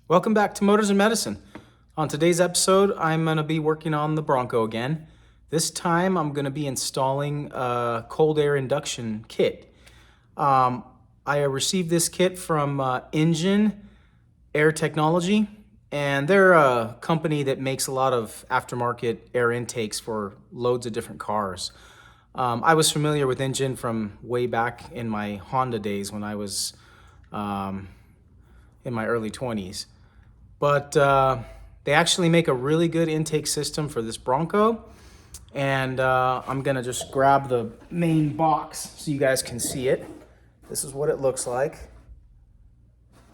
Welcome back to Motors and Medicine. On today's episode, I'm going to be working on the Bronco again. This time, I'm going to be installing a cold air induction kit. I received this kit from Injen Air Technology, and they're a company that makes a lot of aftermarket air intakes for loads of different cars. I was familiar with Injen from way back in my Honda days when I was in my early 20s. But they actually make a really good intake system for this Bronco. And I'm gonna just grab the main box so you guys can see it. This is what it looks like.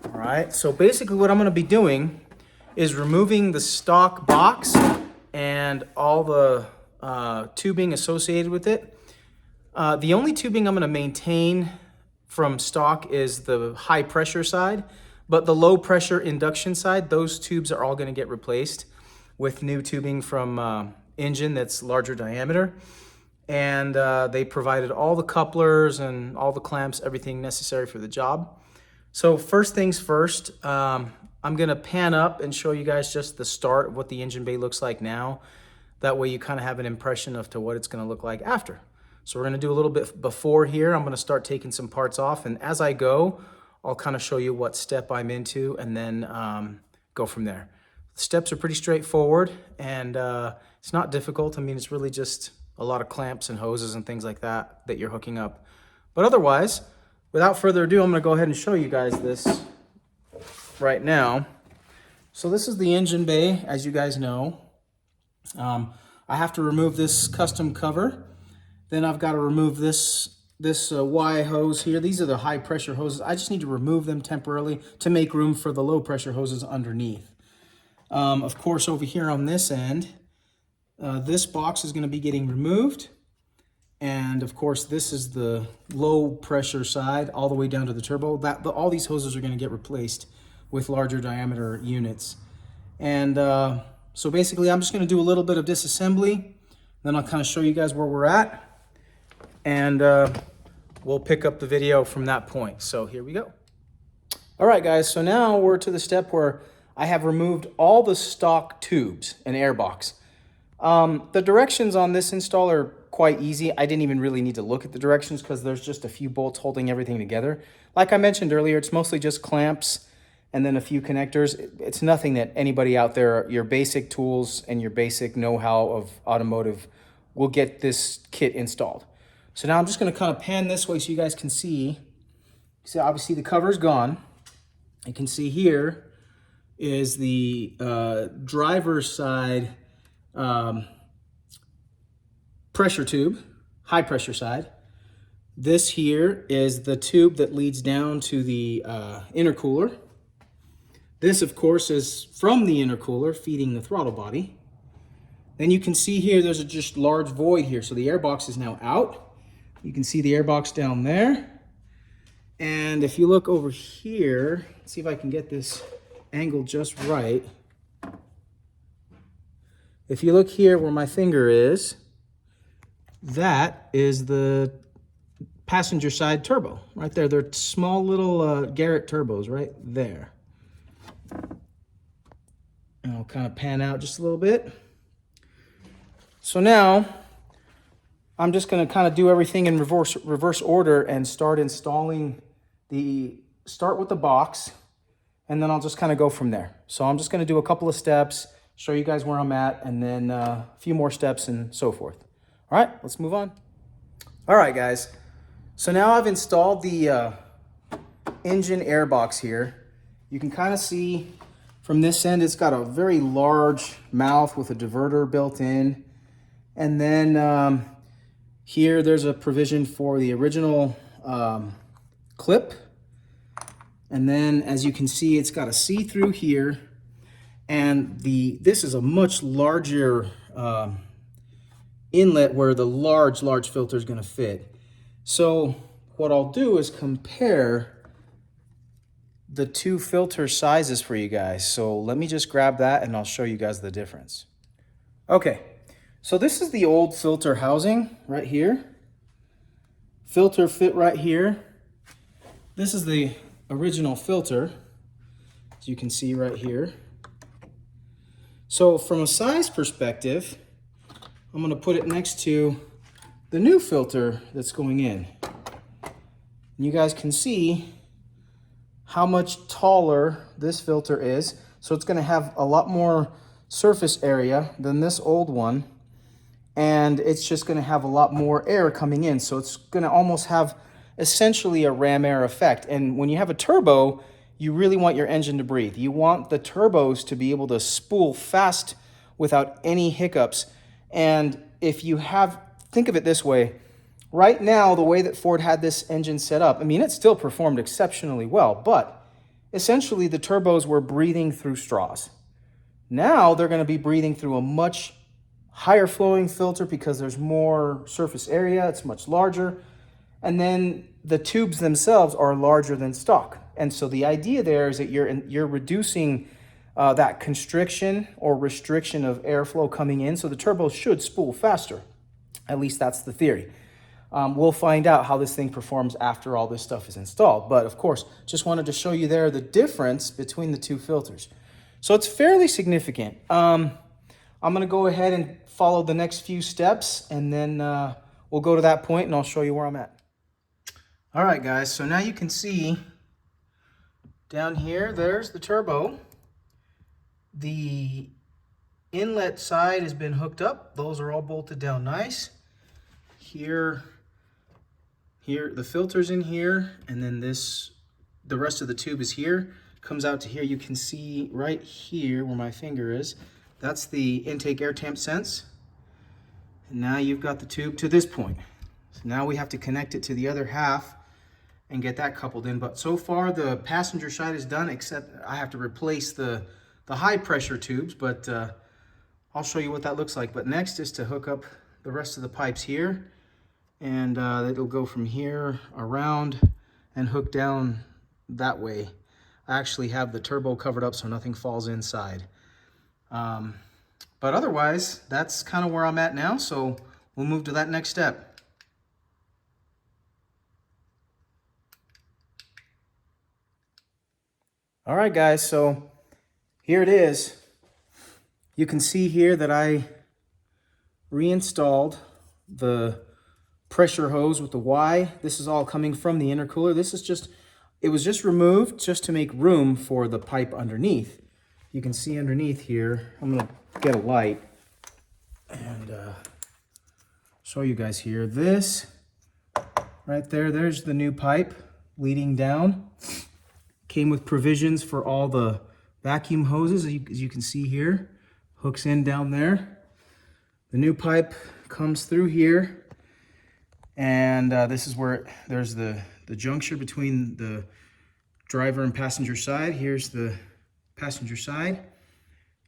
All right, so basically what I'm gonna be doing is removing the stock box and all the tubing associated with it. The only tubing I'm gonna maintain from stock is the high pressure side, but the low pressure induction side, those tubes are all gonna get replaced with new tubing from Injen that's larger diameter. And they provided all the couplers and all the clamps, everything necessary for the job. So first things first, I'm gonna pan up and show you guys just the start of what the engine bay looks like now. That way you kind of have an impression of to what it's gonna look like after. So we're gonna do a little bit before here. I'm gonna start taking some parts off, and as I go, I'll kind of show you what step I'm into and then go from there. The steps are pretty straightforward, and it's not difficult. I mean, it's really just a lot of clamps and hoses and things like that that you're hooking up. But otherwise, without further ado, I'm gonna go ahead and show you guys this right now. So this is the engine bay, as you guys know. I have to remove this custom cover. Then I've got to remove this Y hose here. These are the high pressure hoses. I just need to remove them temporarily to make room for the low pressure hoses underneath. Of course, over here on this end, this box is going to be getting removed. And of course, this is the low pressure side all the way down to the turbo. All these hoses are going to get replaced with larger diameter units. And so basically, I'm just going to do a little bit of disassembly. Then I'll kind of show you guys where we're at. And we'll pick up the video from that point. So here we go. All right, guys, so now we're to the step where I have removed all the stock tubes and airbox. The directions on this install are quite easy. I didn't even really need to look at the directions because there's just a few bolts holding everything together. Like I mentioned earlier, it's mostly just clamps and then a few connectors. It's nothing that anybody out there, your basic tools and your basic know-how of automotive will get this kit installed. So now I'm just going to kind of pan this way so you guys can see. See, obviously the cover's gone. You can see here is the driver's side pressure tube, high pressure side. This here is the tube that leads down to the intercooler. This, of course, is from the intercooler feeding the throttle body. Then you can see here there's a just large void here. So the airbox is now out. You can see the airbox down there. And if you look over here, see if I can get this angle just right. If you look here where my finger is, that is the passenger side turbo right there. They're small little Garrett turbos right there. And I'll kind of pan out just a little bit. So now I'm just going to kind of do everything in reverse order and start installing start with the box, and then I'll just kind of go from there. So I'm just going to do a couple of steps, show you guys where I'm at, and then a few more steps and so forth. All right, let's move on. All right, guys. So now I've installed the Injen air box here. You can kind of see from this end, it's got a very large mouth with a diverter built in. And then here, there's a provision for the original clip. And then, as you can see, it's got a see-through here. And this is a much larger inlet where the large filter is going to fit. So what I'll do is compare the two filter sizes for you guys. So let me just grab that and I'll show you guys the difference. Okay. So this is the old filter housing right here. Filter fit right here. This is the original filter. as you can see right here. So from a size perspective, I'm going to put it next to the new filter that's going in. And you guys can see how much taller this filter is. So it's going to have a lot more surface area than this old one. And it's just going to have a lot more air coming in. So it's going to almost have essentially a ram air effect. And when you have a turbo, you really want your engine to breathe. You want the turbos to be able to spool fast without any hiccups. And if you think of it this way, right now, the way that Ford had this engine set up, I mean, it still performed exceptionally well, but essentially the turbos were breathing through straws. Now they're going to be breathing through a much higher flowing filter because there's more surface area, it's much larger, and then the tubes themselves are larger than stock. And so the idea there is that you're reducing that constriction or restriction of airflow coming in, so the turbos should spool faster. At least that's the theory. We'll find out how this thing performs after all this stuff is installed. But of course, just wanted to show you there the difference between the two filters. So it's fairly significant. I'm going to go ahead and follow the next few steps, and then we'll go to that point and I'll show you where I'm at. All right, guys, so now you can see down here, there's the turbo. The inlet side has been hooked up. Those are all bolted down nice. Here, the filter's in here, and then the rest of the tube is here. Comes out to here. You can see right here where my finger is. That's the intake air temp sense. And now you've got the tube to this point. So now we have to connect it to the other half and get that coupled in. But so far the passenger side is done, except I have to replace the high pressure tubes, but I'll show you what that looks like. But next is to hook up the rest of the pipes here, and it'll go from here around and hook down that way. I actually have the turbo covered up so nothing falls inside. But otherwise, that's kind of where I'm at now, so we'll move to that next step. All right, guys, so here it is. You can see here that I reinstalled the pressure hose with the Y. This is all coming from the intercooler. It was just removed just to make room for the pipe underneath. You can see underneath here, I'm gonna get a light and show you guys here. This right there's the new pipe leading down. Came with provisions for all the vacuum hoses, as you can see here. Hooks in down there. The new pipe comes through here, and this is where there's the juncture between the driver and passenger side. Here's the passenger side.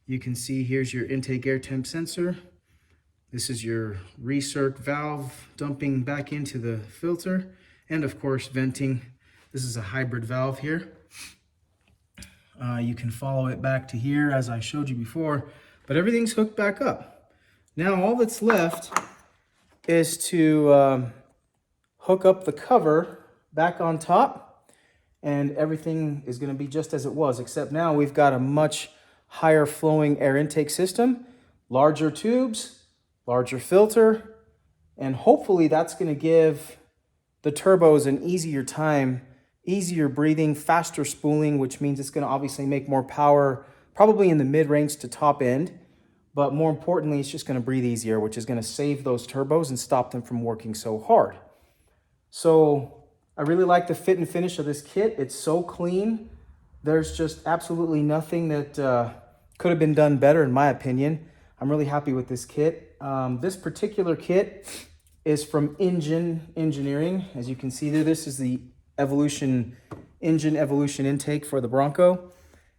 You can see here's your intake air temp sensor. This is your recirc valve dumping back into the filter, and of course venting. This is a hybrid valve here. You can follow it back to here as I showed you before, but everything's hooked back up. Now all that's left is to hook up the cover back on top, and everything is going to be just as it was, except now we've got a much higher flowing air intake system, larger tubes, larger filter, and hopefully that's going to give the turbos an easier time, easier breathing, faster spooling, which means it's going to obviously make more power, probably in the mid-range to top end. But more importantly, it's just going to breathe easier, which is going to save those turbos and stop them from working so hard. So I really like the fit and finish of this kit. It's so clean. There's just absolutely nothing that could have been done better, in my opinion. I'm really happy with this kit. This particular kit is from Injen Engineering. As you can see there, this is the Injen Evolution intake for the Bronco.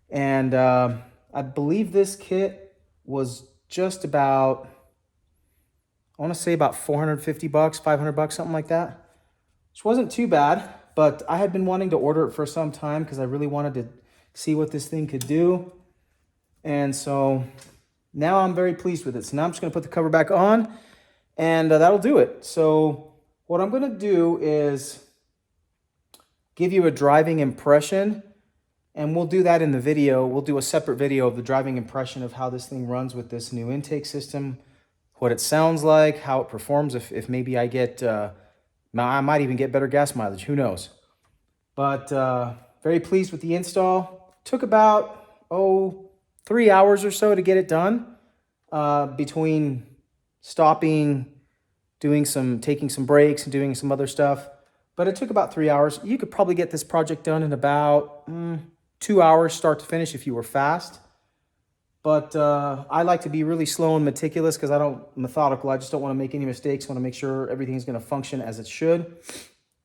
And I believe this kit was just about, I want to say about 450 bucks, 500 bucks, something like that. Which wasn't too bad, but I had been wanting to order it for some time because I really wanted to see what this thing could do. And so now I'm very pleased with it. So now I'm just going to put the cover back on, and that'll do it. So what I'm going to do is give you a driving impression And we'll do that in the video. We'll do a separate video of the driving impression of how this thing runs with this new intake system, what it sounds like, how it performs, if maybe I get, I might even get better gas mileage, who knows. But very pleased with the install. Took about, 3 hours or so to get it done, between stopping, taking some breaks and doing some other stuff. But it took about 3 hours. You could probably get this project done in about 2 hours start to finish if you were fast. But I like to be really slow and meticulous because methodical. I just don't want to make any mistakes. I want to make sure everything's going to function as it should.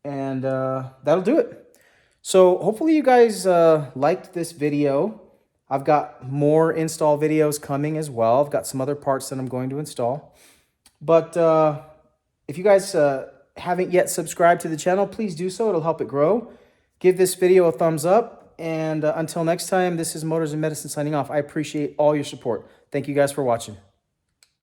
And that'll do it. So hopefully you guys liked this video. I've got more install videos coming as well. I've got some other parts that I'm going to install. But if you guys haven't yet subscribed to the channel, please do so. It'll help it grow. Give this video a thumbs up. And until next time, this is Motors and Medicine signing off. I appreciate all your support. Thank you guys for watching.